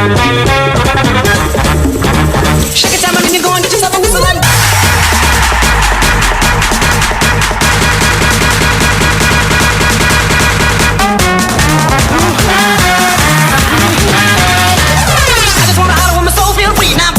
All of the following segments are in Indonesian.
Shake it down and you go and get yourself a whistle and I just wanna holler when my soul feels free now.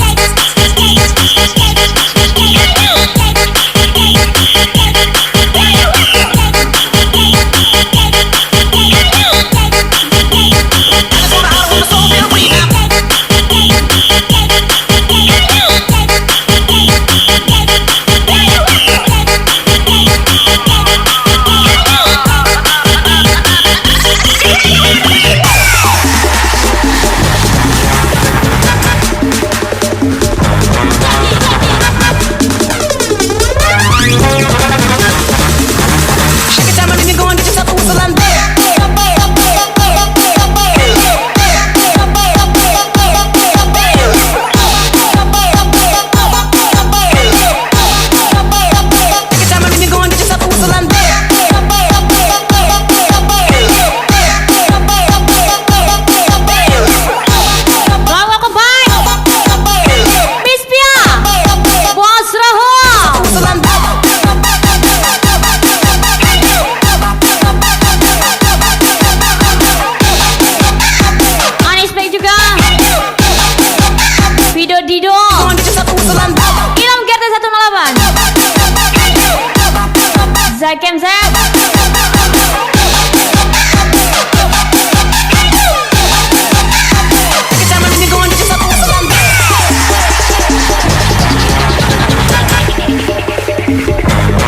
Zakem Zep.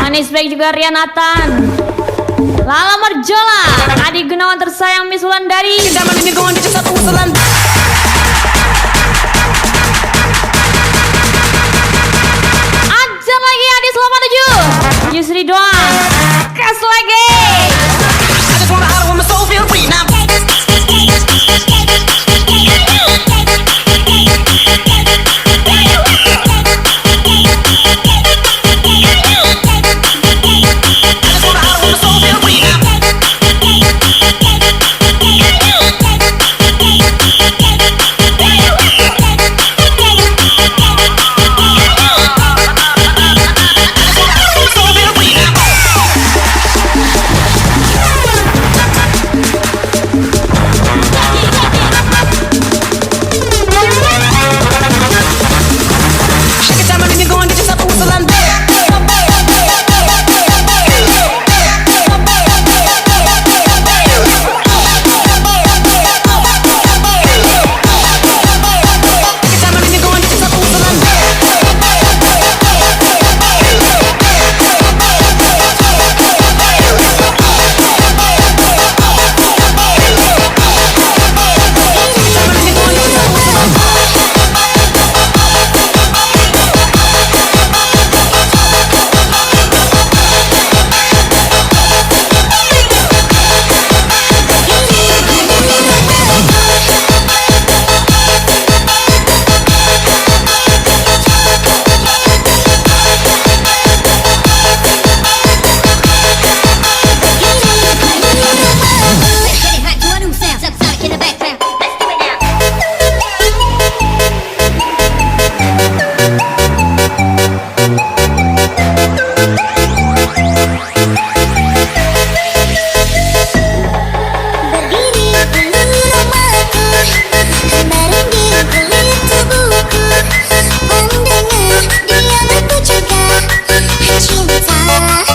Manis baik juga Rian Nathan, Lala Marjola, Adi Gunawan tersayang Miss Wulandari. Ajar lagi Adi selama 7 Yusri doang. Kas lagi. I just wanna holler when my soul feels free now.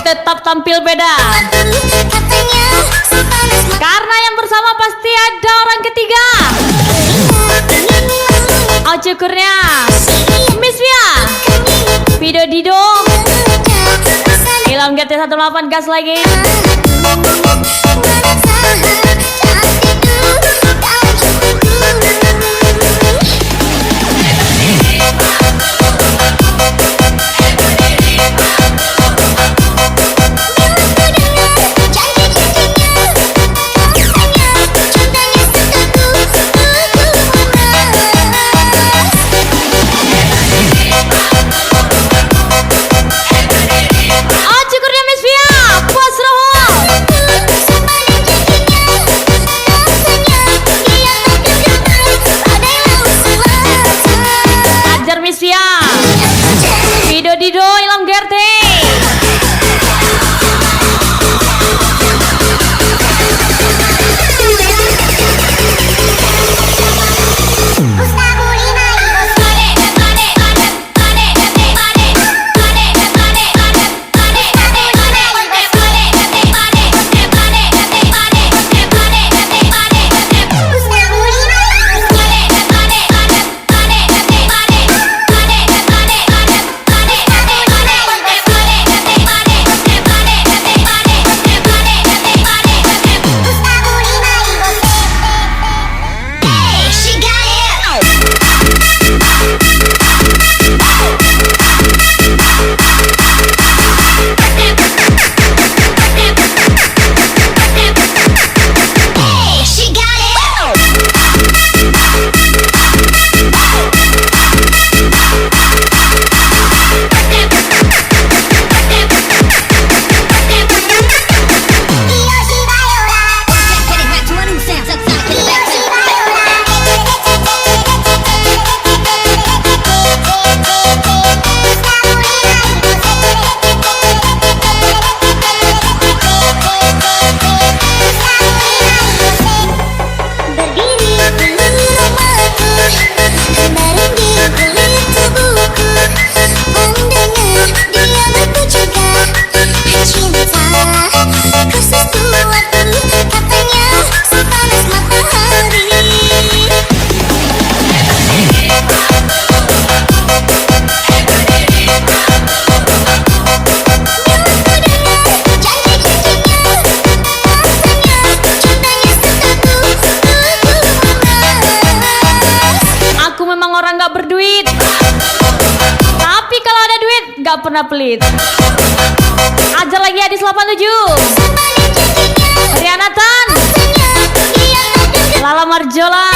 Tetap tampil beda karena yang bersama pasti ada orang ketiga. Oh syukurnya Miss Via, Video Dido, Ilham GT18 gas lagi. Miss Via. Video Dido Ilham Gerte. Berduit, tapi kalau ada duit gak pernah pelit. Ajar lagi Adis 87, Rian Nathan, Lala Marjola.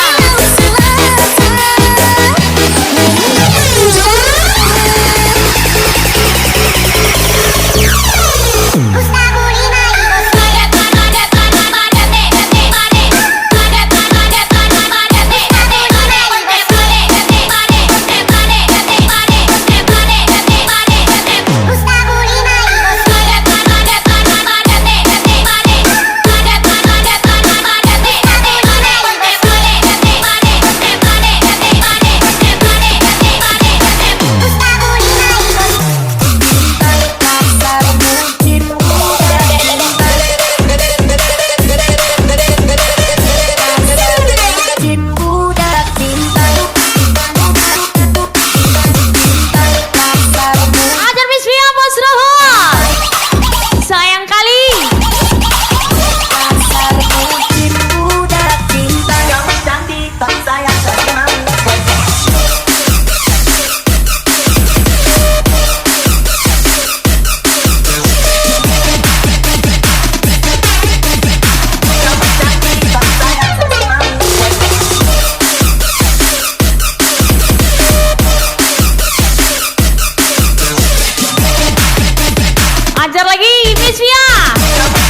Ajar lagi Miss Via,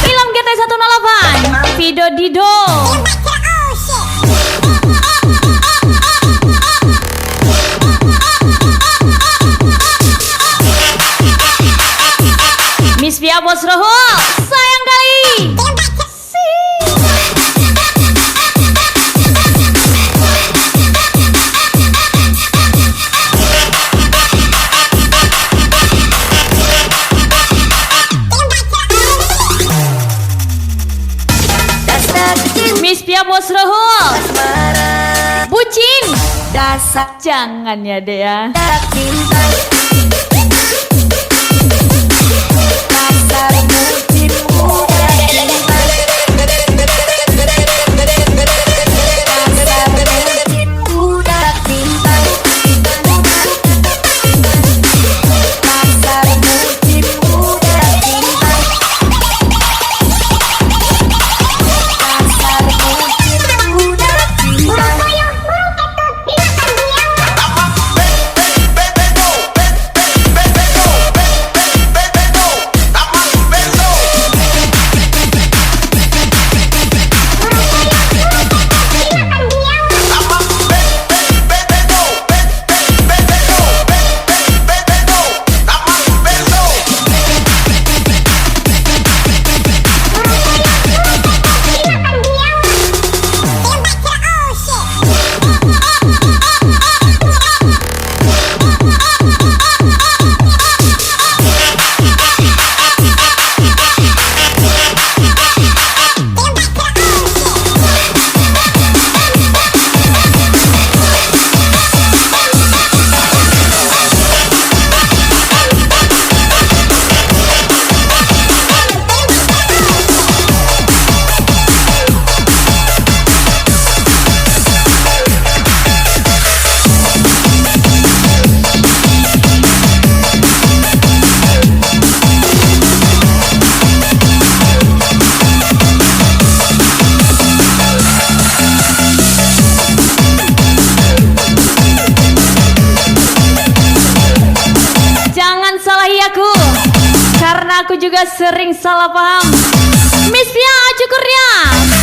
Ilham Gerte 108, Video Dido. Miss Via Bos Roho, sayang kali. Miss Via Bos Roho, bucin. Jangan ya deh ya. aku, karena aku juga sering salah paham. Miss Pia, Cukurnya,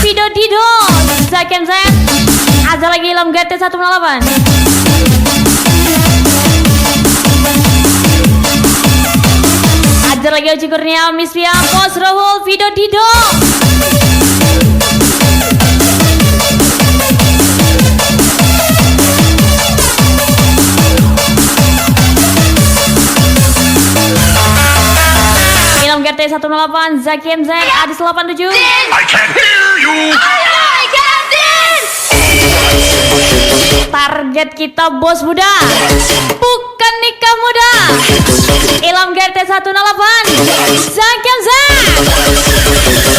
Vido Dido, Zaken Zen. Ada lagi Ilham GT 108. Ada lagi Cukurnya, Miss Pia, Bos Rohul, Vido Dido. Ilham GT 108, Zaki MZ, Adis 87. I can't hear you. Target kita bos muda, bukan nikah muda. Ilham GT 108, Zaki MZ.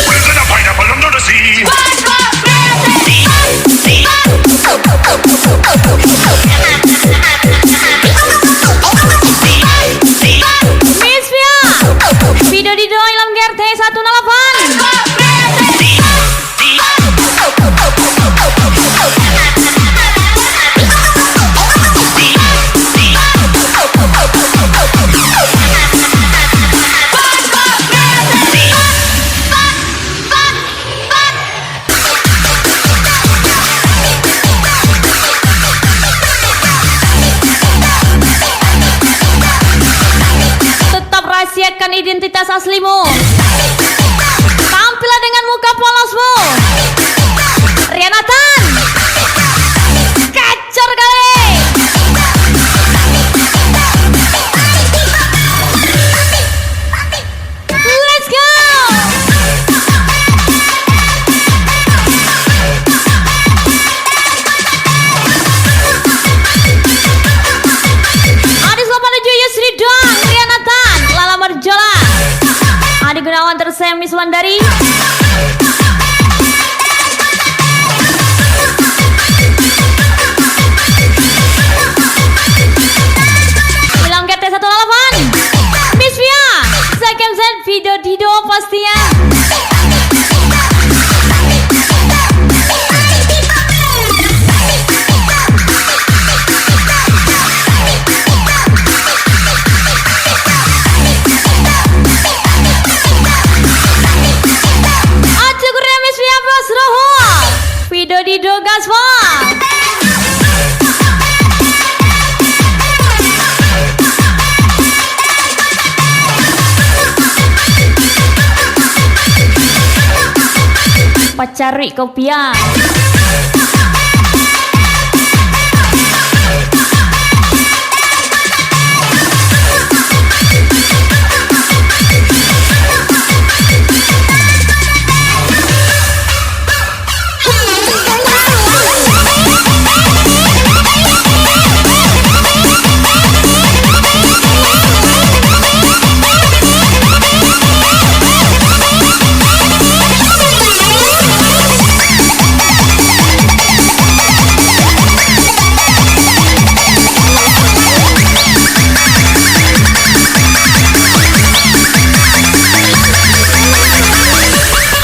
Where's the pineapple under the sea? Miss Pia, Vido Dido, Ilham GT 108. Tetap rahasiakan identitas aslimu. Tampillah dengan muka polosmu. Rianatan, kacor kali. Let's go. Adis 87, Yusri Doang, Rianatan, Lala Marjola, Adi Gunawan tersayang Miss Wulandari. Ilham GT 108, Miss Via, Zakem Z, Vido Dido pastinya. Acukurnya Miss Via Bos Rohul, Vido Dido Gaspar. Pacari kopiah.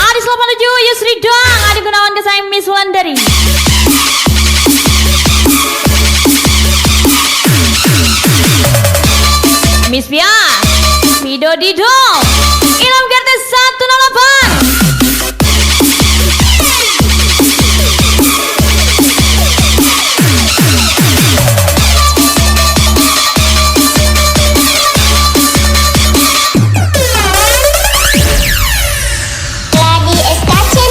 Adis 87, Yusri Doang, Adi Gunawan kesayang Miss Wulandari. Miss Pia, Vido Dido, Ilham GT 108. Lagi estación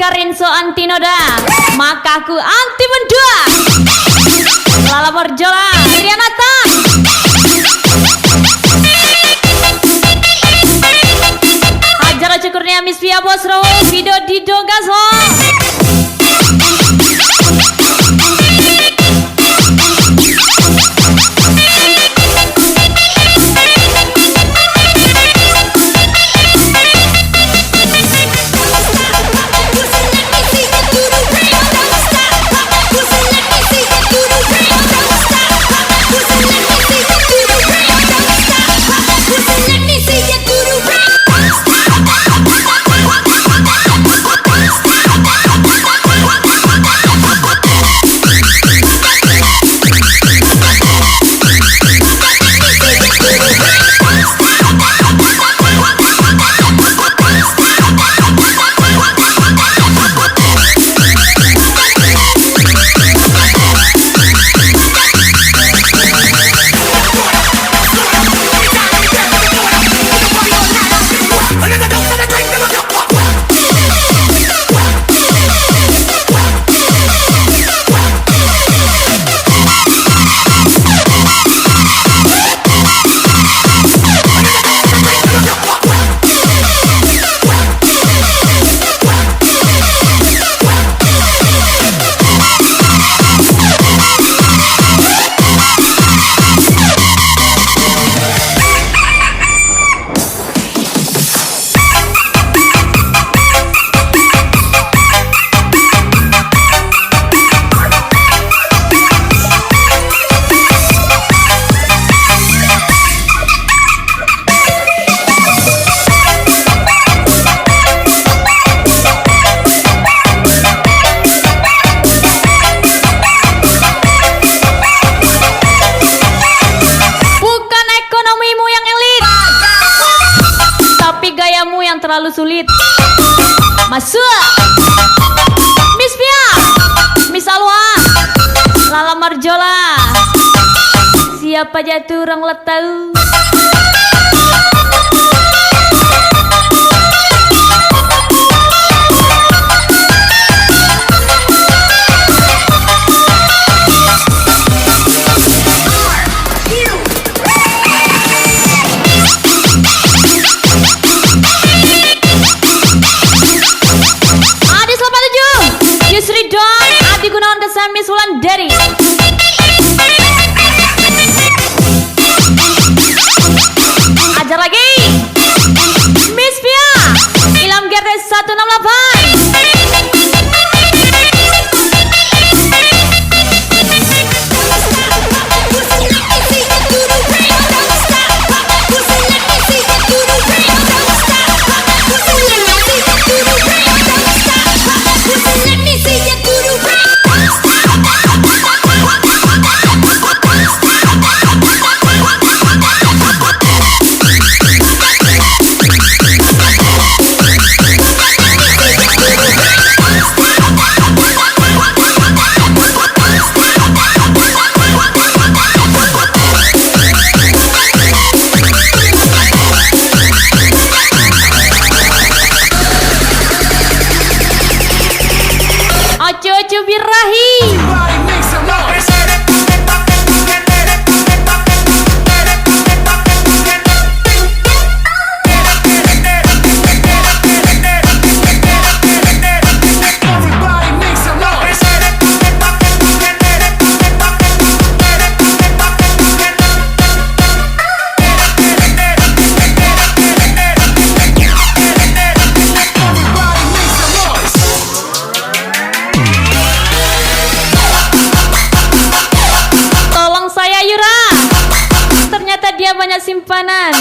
jika Rinso anti noda, maka aku anti mendua. Lala Morjola, Rianata. Hajar Cukurnya Miss Via Bosro, Video Dido Gaso. Terlalu sulit. Masuk Miss Pia, Miss Alwa, Lala Marjola. Siapa jatuh orang letau. Yusri Don, Adi Gunawan Kesan Miss Wulandari. Ajar lagi Miss Pia, Ilham Gerdes 168. Ojo birahi. Dia banyak simpanan.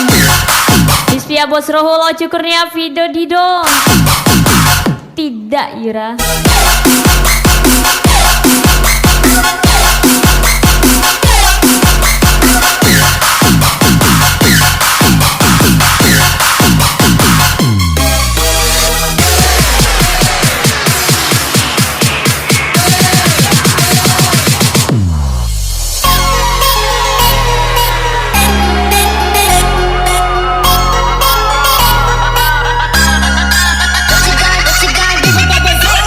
Miss Pia Bos Rohul Ojo Kurnia Video Dido. Tidak Yura. What you got, give me that dessert.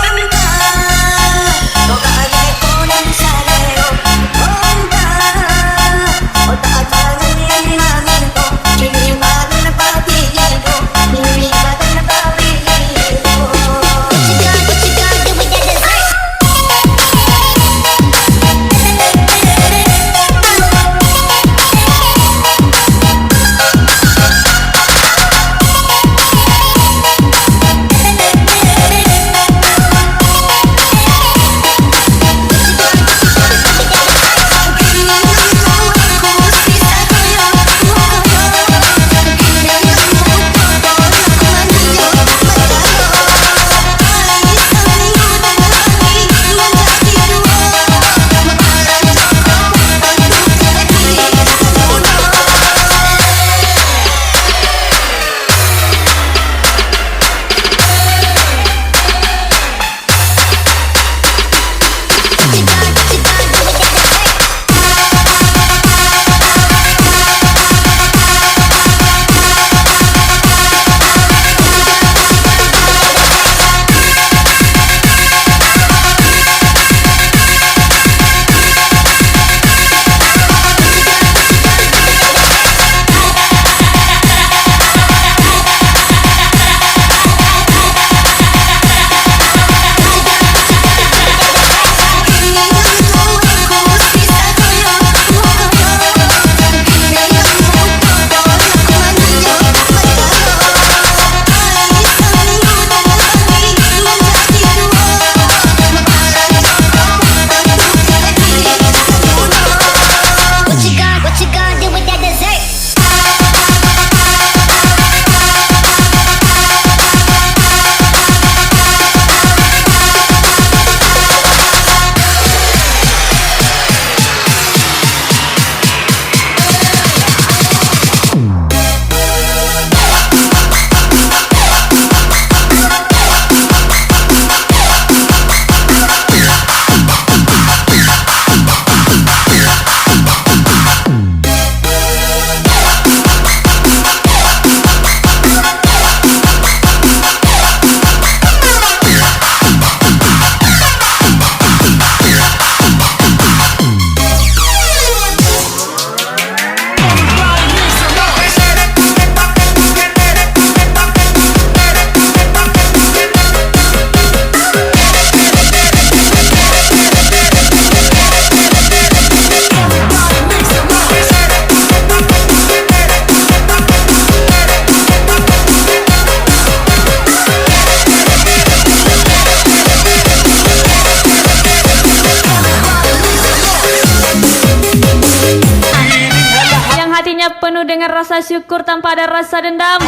dengan rasa syukur tanpa ada rasa dendam.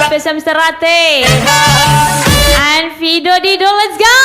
Spesial Mr. Rate and Fido Dido, let's go.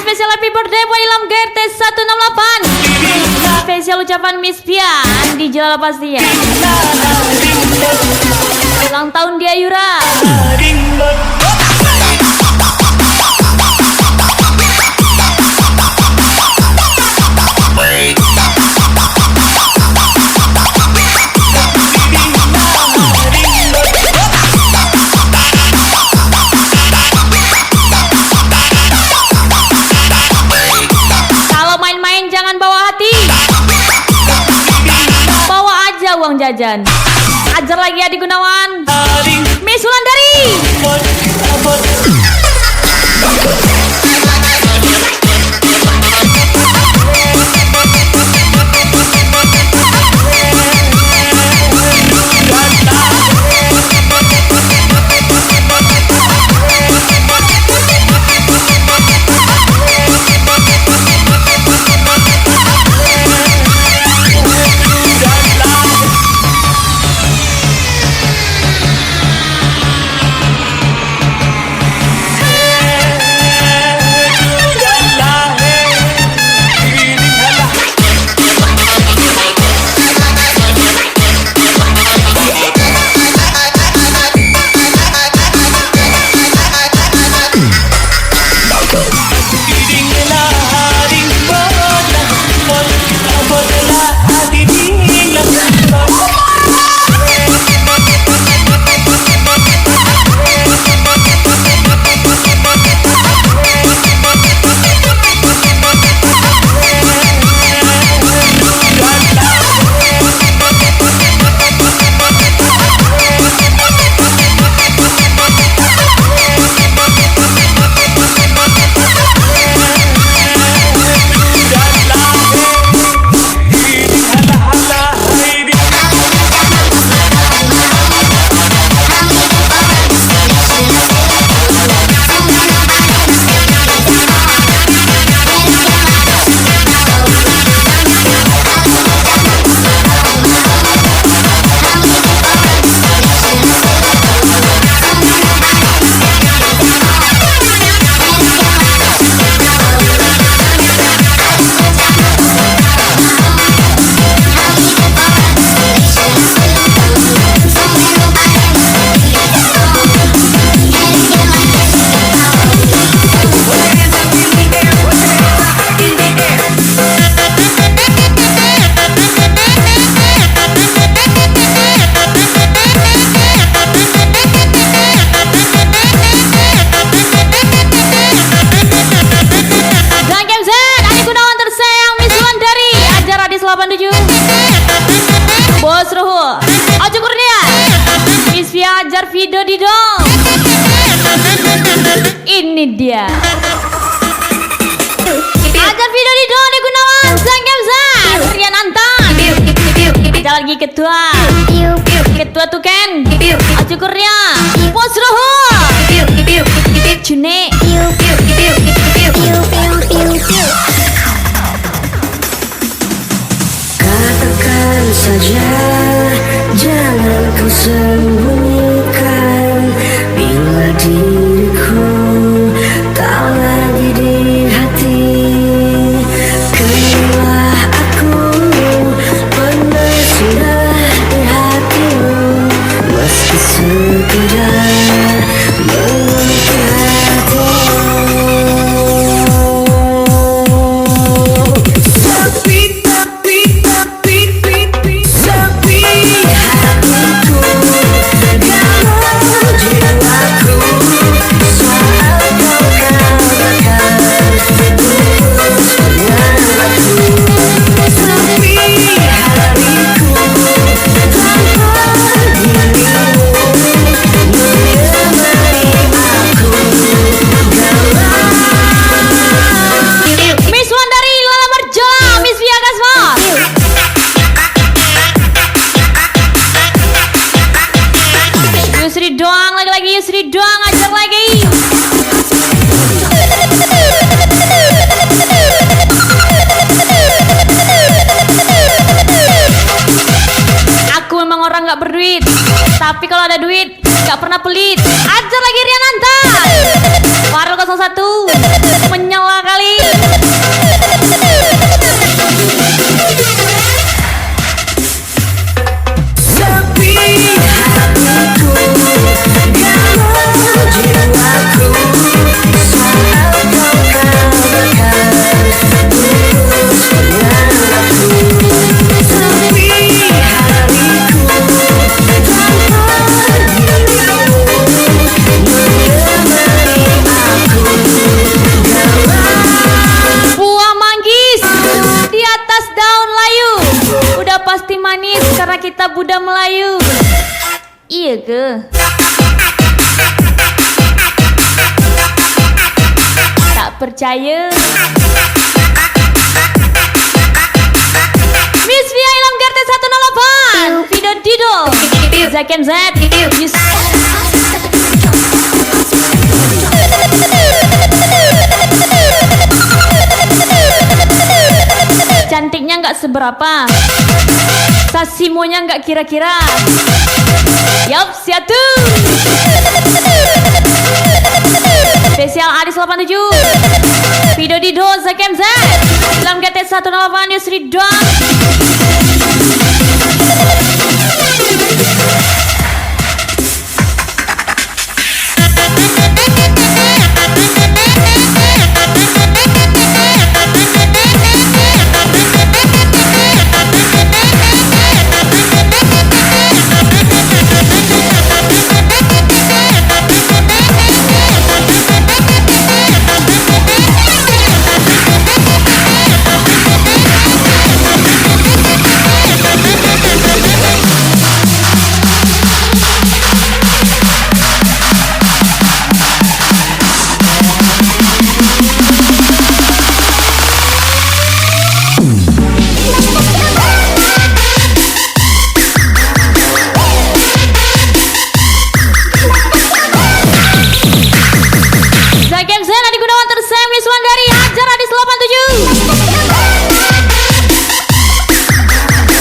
Spesial happy birthday buat Ilham GRT 168. Spesial ucapan Miss Pia di Jalan pasti ya. Ulang tahun dia Yura. Uang jajan. Ajar lagi Adi Gunawan. Miss Wulandari. Bos Ruhul, Ojo Kurnia, Miss Pia ajar Fido Dido. Ini dia ajar Fido Dido di Gunawan, Sang Kemzan, Rian Antan. Kita lagi ketua tuh Ken, Ojo Kurnia, Bos Ruhul, June. Katakan saja, jangan kau sembunyikan. Bila diriku tak lagi di hati, kenapa aku pernah sudah di hatimu. Meski sekedar mengenal hatiku. nggak berduit, tapi kalau ada duit nggak pernah pelit. Ajar lagi Riananta. Farel 01 menyala kali. Sepi hatiku, galau jiwaku, saat kau katakan putus dengan aku. Sepi hariku, tanpa dirimu menemani aku. Buah manggis di atas daun layu, udah pasti manis karena kita Buddha Melayu. Iya ke? Tak percaya? Miss Via Ilham Gerte 108 Video Dido Zack MZ Cantiknya nggak seberapa, Sasimonya nggak kira-kira. Yup, siatu. Spesial Adis 87 Video Dido Zack MZ Ilham GT 108 Yusri Dong.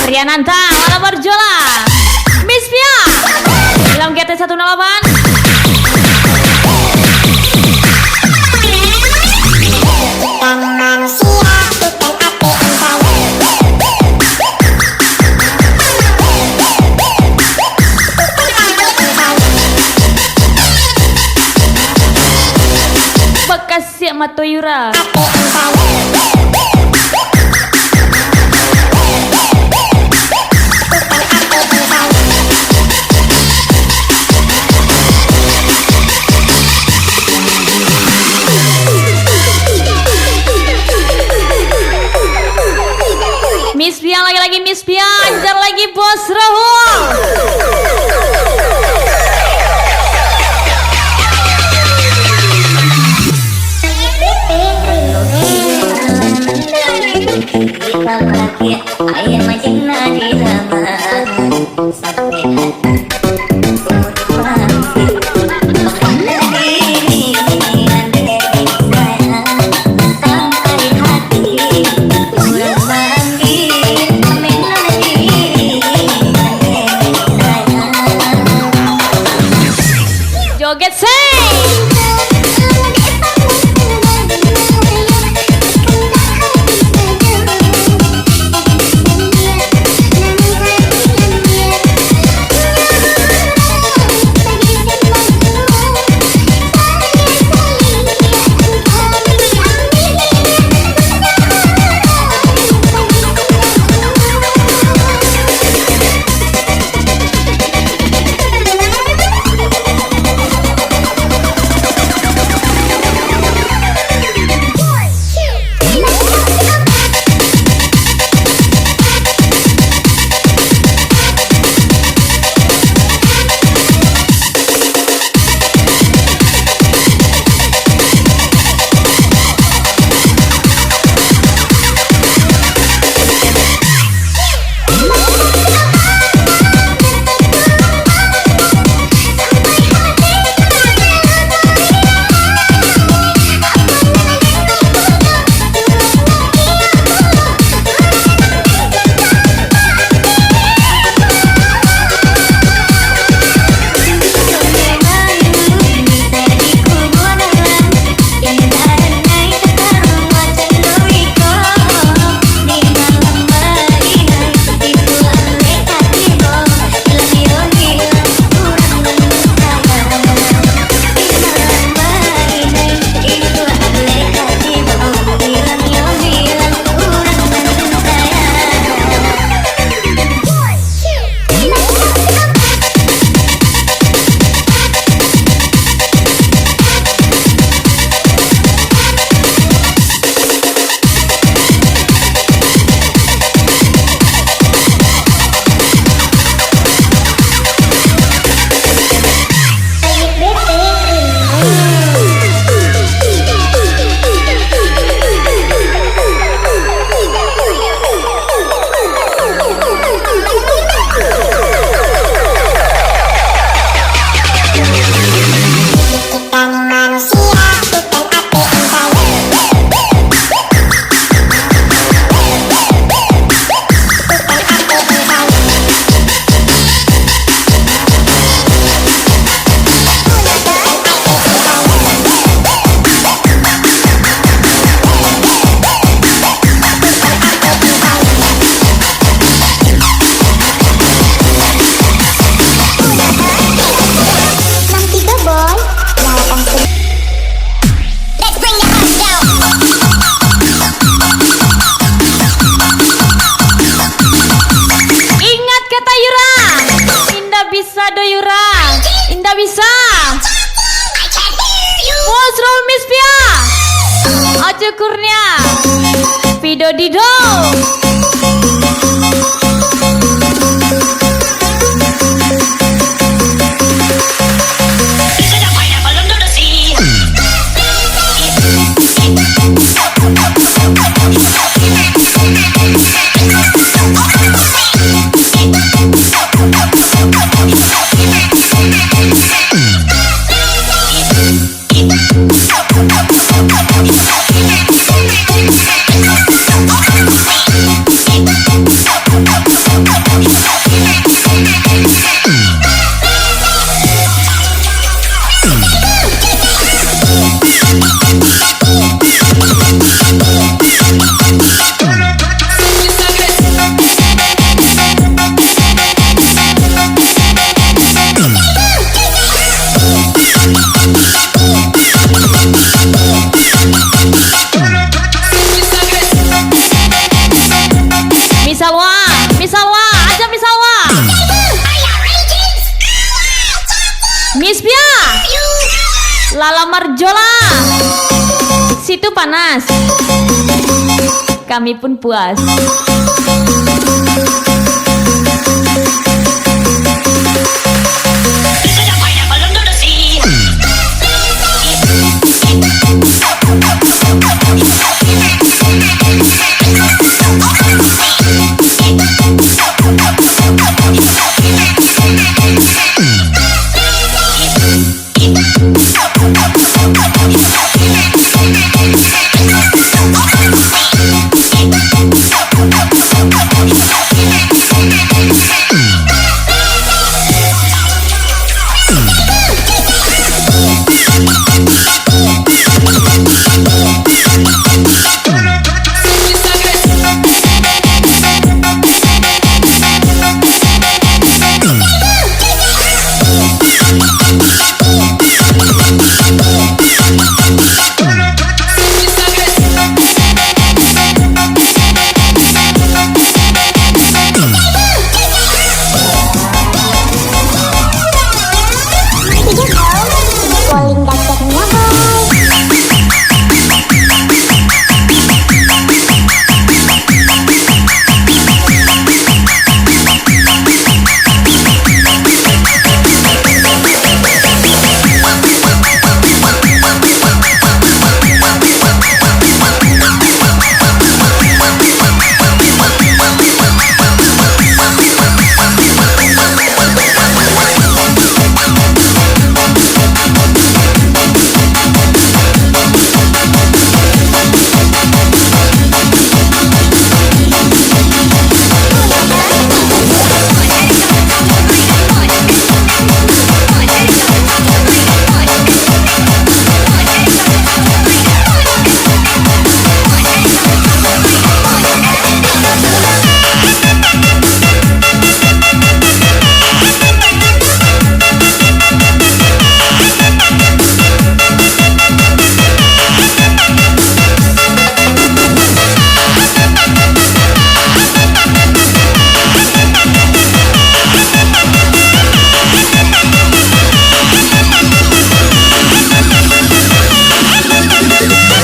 Riananta, Wala Barjola, Miss Pia, Ilham GT 108. Bekas siap Matoyura. Miss Pia lagi-lagi Miss Pia, anjar lagi Bos Rahul. Air mancing nadi lama sampai joget say. Kurnia Pido Dido Listen up, pineapple under the sea. Misalwa, aja Misalwa. Miss Pia, Lala Marjola, situ panas, kami pun puas.